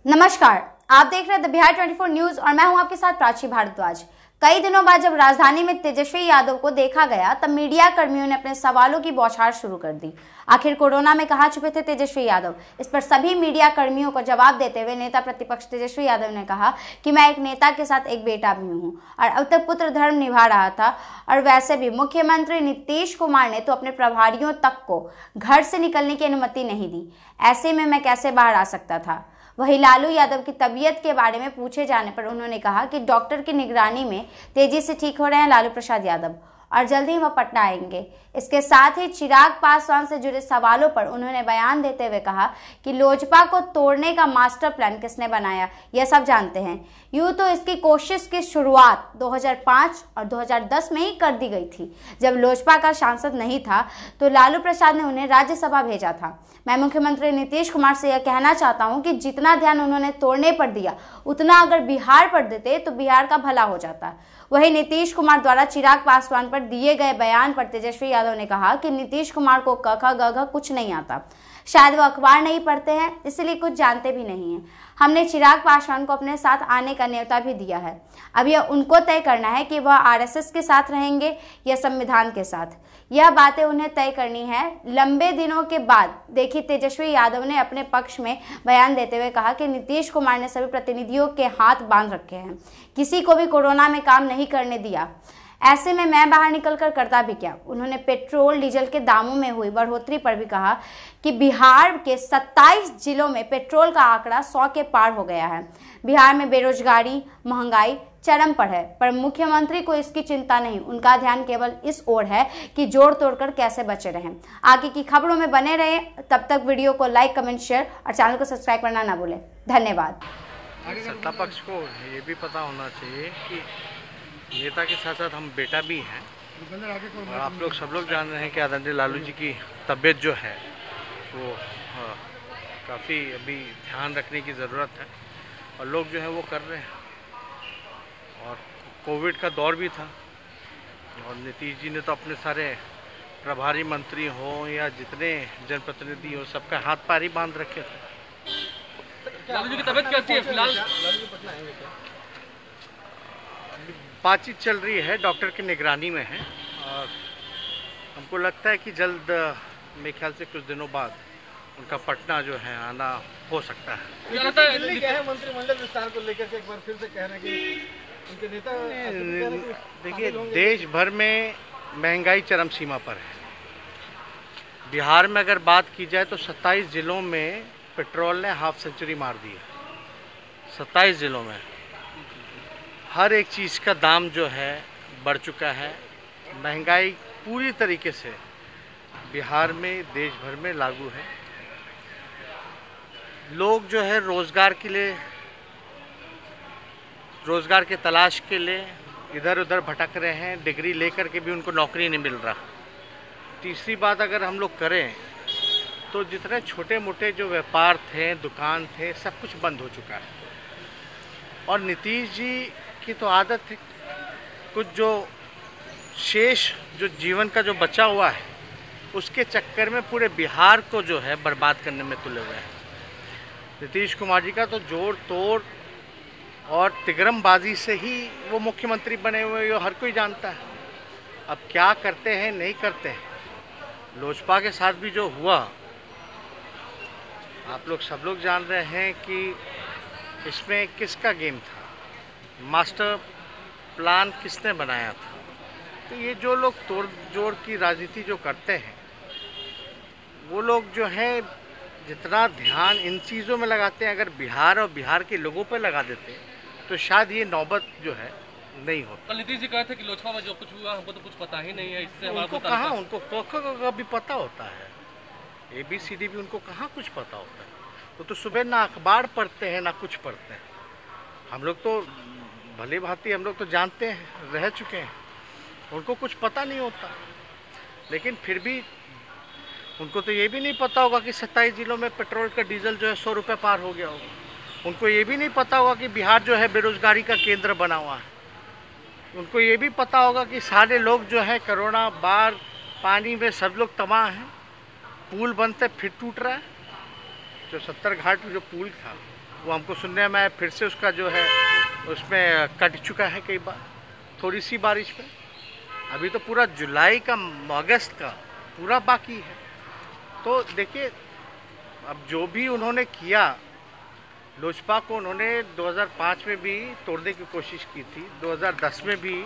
नमस्कार, आप देख रहे हैं द बिहार 24 न्यूज और मैं हूं आपके साथ प्राची भारद्वाज। कई दिनों बाद जब राजधानी में तेजस्वी यादव को देखा गया तब मीडिया कर्मियों ने अपने सवालों की बौछार शुरू कर दी। आखिर कोरोना में कहां छुपे थे तेजस्वी यादव? इस पर सभी मीडिया कर्मियों को जवाब देते हुए नेता प्रतिपक्ष तेजस्वी यादव ने कहा कि मैं एक नेता के साथ एक बेटा भी हूं और अब तक पुत्र धर्म निभा रहा था। और वैसे भी मुख्यमंत्री नीतीश कुमार ने तो अपने प्रभारियों तक को घर से निकलने की अनुमति नहीं दी। ऐसे में मैं कैसे बाहर आ सकता था? वहीं लालू यादव की तबीयत के बारे में पूछे जाने पर उन्होंने कहा कि डॉक्टर की निगरानी में तेजी से ठीक हो रहे हैं लालू प्रसाद यादव और जल्द ही वह पटना आएंगे। इसके साथ ही चिराग पासवान से जुड़े सवालों पर उन्होंने बयान देते हुए कहा कि लोजपा को तोड़ने का मास्टर प्लान किसने बनाया, यह सब जानते हैं। यूं तो इसकी कोशिश की शुरुआत 2005 और 2010 में ही कर दी गई थी। जब लोजपा का सांसद नहीं था तो लालू प्रसाद ने उन्हें राज्यसभा भेजा था। मैं मुख्यमंत्री नीतीश कुमार से यह कहना चाहता हूं कि जितना ध्यान उन्होंने तोड़ने पर दिया उतना अगर बिहार पर देते तो बिहार का भला हो जाता। वहीं नीतीश कुमार द्वारा चिराग पासवान पर दिए गए बयान पर तेजस्वी यादव ने कहा कि नीतीश कुमार को क ख ग घ कुछ नहीं आता, शायद वो अखबार नहीं पढ़ते हैं इसलिए कुछ जानते भी नहीं हैं। हमने चिराग पासवान को अपने साथ आने का न्योता भी दिया है। अब यह उनको तय करना है कि वह आरएसएस के साथ रहेंगे या संविधान के साथ। यह बातें उन्हें तय करनी है। लंबे दिनों के बाद देखिए तेजस्वी यादव ने अपने पक्ष में बयान देते हुए कहा कि नीतीश कुमार ने सभी प्रतिनिधियों के हाथ बांध रखे हैं, किसी को भी कोरोना में काम नहीं करने दिया। ऐसे में मैं बाहर निकलकर करता भी क्या? उन्होंने पेट्रोल डीजल के दामों में हुई बढ़ोतरी पर भी कहा कि बिहार के 27 जिलों में पेट्रोल का आंकड़ा 100 के पार हो गया है। बिहार में बेरोजगारी, महंगाई चरम पर है, पर मुख्यमंत्री को इसकी चिंता नहीं। उनका ध्यान केवल इस ओर है कि जोड़ तोड़कर कैसे बचे रहें। आगे की खबरों में बने रहें। तब तक वीडियो को लाइक, कमेंट, शेयर और चैनल को सब्सक्राइब करना ना भूलें। धन्यवाद। सत्ता पक्ष को ये भी पता होना चाहिए कि नेता के साथ साथ हम बेटा भी हैं और आप लोग सब लोग जान रहे हैं कि आदरणीय लालू जी की तबीयत जो है वो काफ़ी अभी ध्यान रखने की ज़रूरत है और लोग जो है वो कर रहे हैं। और कोविड का दौर भी था और नीतीश जी ने तो अपने सारे प्रभारी मंत्री हो या जितने जनप्रतिनिधि हो सबका हाथ पैर ही बांध रखे थे। लालू जी की तबीयत कैसी है फिलहाल? बातचीत चल रही है, डॉक्टर की निगरानी में है और हमको लगता है कि जल्द, मेरे ख्याल से कुछ दिनों बाद उनका पटना जो है आना हो सकता है। दिल्ली गए हैं मंत्रिमंडल विस्तार को लेकर के, एक बार फिर से कह रहे हैं कि उनके नेता। देखिए, देश भर में महंगाई चरम सीमा पर है। बिहार में अगर बात की जाए तो 27 जिलों में पेट्रोल ने हाफ सेंचुरी मार दी है। 27 जिलों में हर एक चीज़ का दाम जो है बढ़ चुका है। महंगाई पूरी तरीके से बिहार में, देश भर में लागू है। लोग जो है रोज़गार के लिए, रोज़गार के तलाश के लिए इधर उधर भटक रहे हैं। डिग्री लेकर के भी उनको नौकरी नहीं मिल रहा। तीसरी बात अगर हम लोग करें तो जितने छोटे मोटे जो व्यापार थे, दुकान थे, सब कुछ बंद हो चुका है। और नीतीश जी की तो आदत है, कुछ जो शेष जो जीवन का जो बचा हुआ है उसके चक्कर में पूरे बिहार को जो है बर्बाद करने में तुले हुए हैं। नीतीश कुमार जी का तो जोड़ तोड़ और तिगरमबाजी से ही वो मुख्यमंत्री बने हुए, ये हर कोई जानता है। अब क्या करते हैं नहीं करते हैं। लोजपा के साथ भी जो हुआ, आप लोग सब लोग जान रहे हैं कि इसमें किसका गेम था, मास्टर प्लान किसने बनाया था। तो ये जो लोग तोड़ जोड़ की राजनीति जो करते हैं वो लोग जो है जितना ध्यान इन चीज़ों में लगाते हैं, अगर बिहार और बिहार के लोगों पर लगा देते तो शायद ये नौबत जो है नहीं होती। कल नीतीश जी कहे थे कि लोजपा में जो कुछ हुआ हमको तो कुछ पता ही नहीं है। इससे उनको कहाँ, उनको का भी पता होता है, ABCD भी उनको कहाँ कुछ पता होता है। वो तो सुबह ना अखबार पढ़ते हैं ना कुछ पढ़ते हैं। हम लोग तो भले भांति हम लोग तो जानते हैं, रह चुके हैं, उनको कुछ पता नहीं होता। लेकिन फिर भी उनको तो ये भी नहीं पता होगा कि 27 जिलों में पेट्रोल का डीजल जो है 100 रुपये पार हो गया होगा। उनको ये भी नहीं पता होगा कि बिहार जो है बेरोजगारी का केंद्र बना हुआ है। उनको ये भी पता होगा कि सारे लोग जो है कोरोना, बाढ़, पानी में सब लोग तबाह हैं। पुल बनते फिर टूट रहा है। जो 70 घाट में जो पुल था वो हमको सुनने में फिर से उसका जो है उसमें कट चुका है कई बार थोड़ी सी बारिश में। अभी तो पूरा जुलाई का अगस्त का पूरा बाकी है। तो देखिए अब जो भी उन्होंने किया, लोजपा को उन्होंने 2005 में भी तोड़ने की कोशिश की थी, 2010 में भी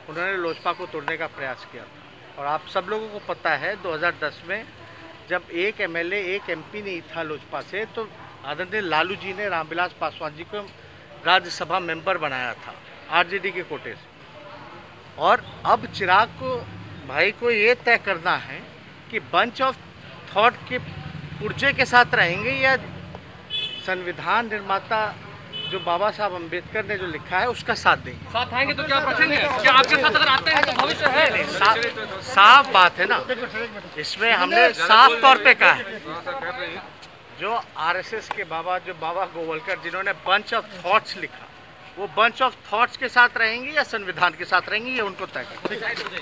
उन्होंने लोजपा को तोड़ने का प्रयास किया था। और आप सब लोगों को पता है 2010 में जब एक एमएलए एक एमपी नहीं था लोजपा से, तो आदरणीय लालू जी ने रामविलास पासवान जी को राज्यसभा मेंबर बनाया था आरजेडी के कोटे से। और अब चिराग को भाई को ये तय करना है कि बंच ऑफ थॉट के पुर्जे के साथ रहेंगे या संविधान निर्माता जो बाबा साहब अम्बेडकर ने जो लिखा है उसका साथ देंगे। साथ आएंगे तो क्या बचेंगे? क्या आपके साथ अगर आते हैं तो भविष्य है? साफ बात है ना, इसमें हमने साफ तौर पे कहा है जो आरएसएस के बाबा जो बाबा गोवलकर जिन्होंने बंच ऑफ थॉट्स लिखा, वो बंच ऑफ थॉट्स के साथ रहेंगे या संविधान के साथ रहेंगे, ये उनको तय करना है।